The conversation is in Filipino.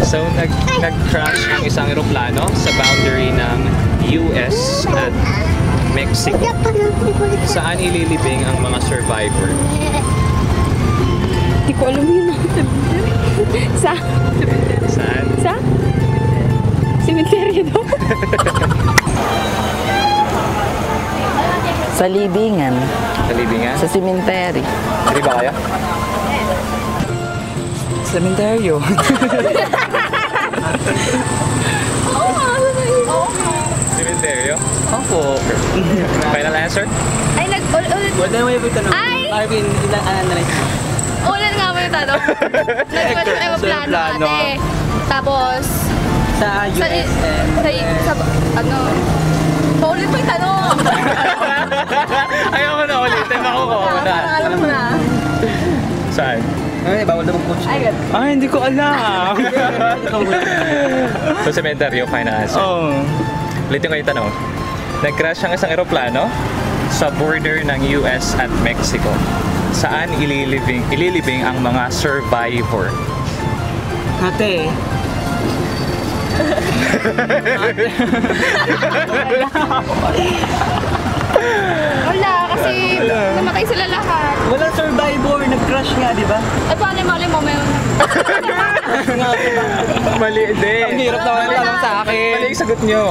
So, nag-crash ang isang eroplano sa boundary ng US at Mexico. Saan ililibing ang mga survivor? Hindi ko alam yun. Sa? Saan? Sa? Cemetery daw. Sa libingan. Sa libingan? Sa cemetery. Hindi ba kaya? Cementeryo. Cementerio? Opo. Final answer? Ay, ulit. Wala mo yung tanong. Ay! Marvin, ilan na lang. Ulit nga mo yung tanong. Nag-crash yung aeroplano ate. Tapos, Sa USM. sa ano? Paulit mo yung tanong. Ayaw mo na ulitin. Makukuha mo na. Alam mo na. Saan? Ay, bawal na mag-coach. Ah, hindi ko alam. So, cementerio, final answer. Oo. Ulitin ko yung tanong. Nag-crash ang isang eroplano sa border ng US at Mexico. Saan ililibing ang mga survivor? Ate. Wala, kasi namatay sila lahat. Walang survivor. Nag-crash nga, di ba? Ay, paano yung mali mo? Mali din. Ang hirap naman tanong sa akin. Mali yung sagot nyo.